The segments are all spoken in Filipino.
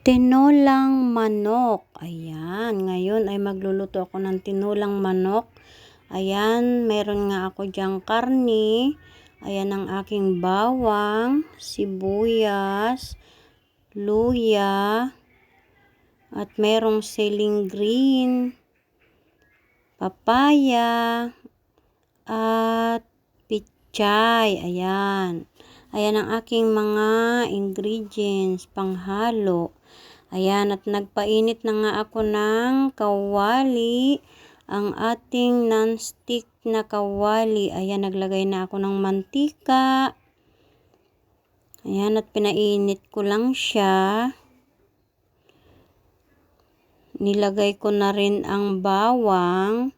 Tinolang manok. Ayan, ngayon ay magluluto ako ng tinolang manok. Ayan, meron nga ako diyang karne. Ayan ang aking bawang, sibuyas, luya, at merong siling green, papaya, at pichay. Ayan. Ayan ang aking mga ingredients panghalo. Ayan, at nagpainit na nga ako ng kawali. Ang ating non-stick na kawali. Ayan, naglagay na ako ng mantika. Ayan, at pinainit ko lang siya. Nilagay ko na rin ang bawang.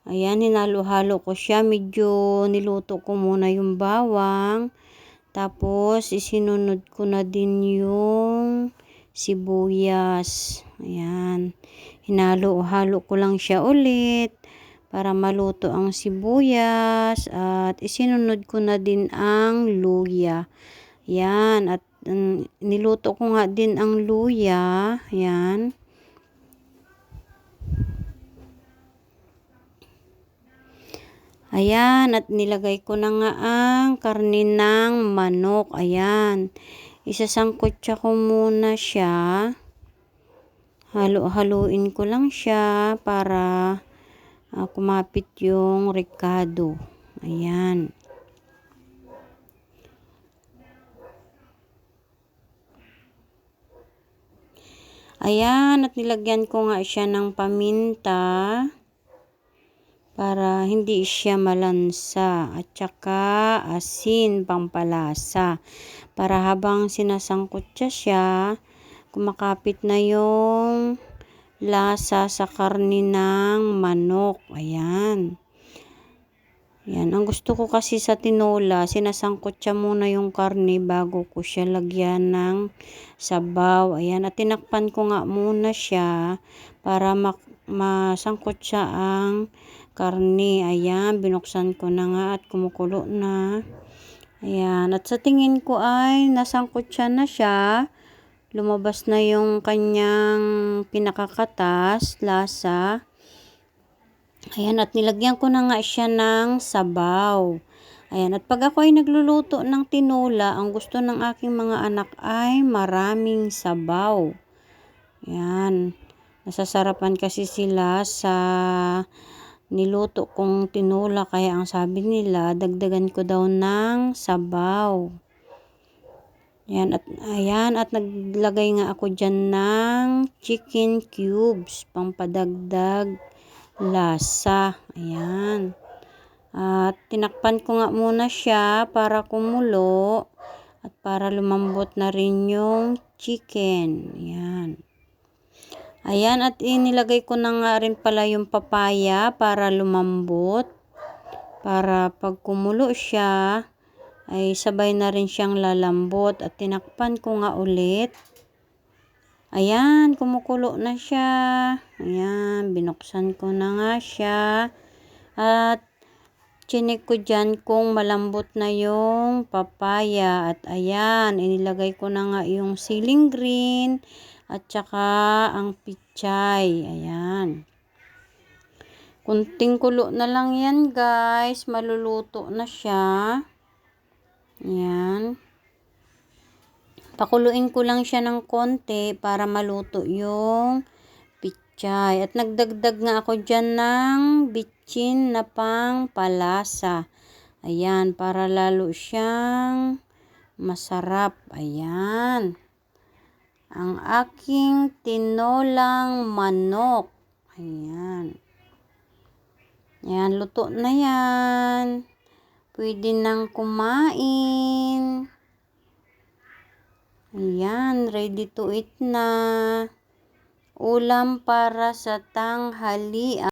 Ayan, hinalo-halo ko siya. Medyo niluto ko muna yung bawang. Tapos, isinunod ko na din yung sibuyas. Ayan. Hinalo-halo ko lang siya ulit para maluto ang sibuyas. At isinunod ko na din ang luya. Ayan. At niluto ko nga din ang luya. Ayan. Ayan, at nilagay ko na nga ang karne ng manok. Ayan. Isasangkutsa ko muna siya. Halo-haluin ko lang siya para kumapit yung rekado. Ayan. Ayan, at nilagyan ko nga siya ng paminta para hindi siya malansa, at saka asin pampalasa para habang sinasangkot siya kumakapit na yung lasa sa karne ng manok. Ayan. Ayan, ang gusto ko kasi sa tinola, sinasangkot siya muna yung karne bago ko siya lagyan ng sabaw. Ayan, at tinakpan ko nga muna siya para masangkot siya ang karne. Ayan, binuksan ko na nga at kumukulo na. Ayan, at sa tingin ko ay nasangkot siya na siya. Lumabas na yung kanyang pinakakatas, lasa. Ayan, at nilagyan ko na nga siya ng sabaw. Ayan, at pag ako ay nagluluto ng tinola, ang gusto ng aking mga anak ay maraming sabaw. Ayan, nasasarapan kasi sila sa niluto kong tinola, kaya ang sabi nila, dagdagan ko daw ng sabaw. Ayan, at naglagay nga ako dyan ng chicken cubes, pampadagdag lasa. Ayan. At tinakpan ko nga muna siya para kumulo at para lumambot na rin yung chicken. Ayan. Ayan, at inilagay ko na nga rin pala yung papaya para lumambot. Para pag kumulo siya, ay sabay na rin siyang lalambot. At tinakpan ko nga ulit. Ayan, kumukulo na siya. Ayan, binuksan ko na nga siya. At chinik ko dyan kung malambot na yung papaya. At ayan, inilagay ko na nga yung siling green at saka ang pichay. Ayan. Kunting kulo na lang yan, guys. Maluluto na siya. Ayan. Pakuluin ko lang siya ng konti para maluto yung pichay. At nagdagdag nga ako dyan ng bitchin na pang palasa. Ayan, para lalo siyang masarap. Ayan. Ang aking tinolang manok. Ayan. Ayan, luto na yan. Pwede nang kumain. Ayan, ready to eat na. Ulam para sa tanghalian.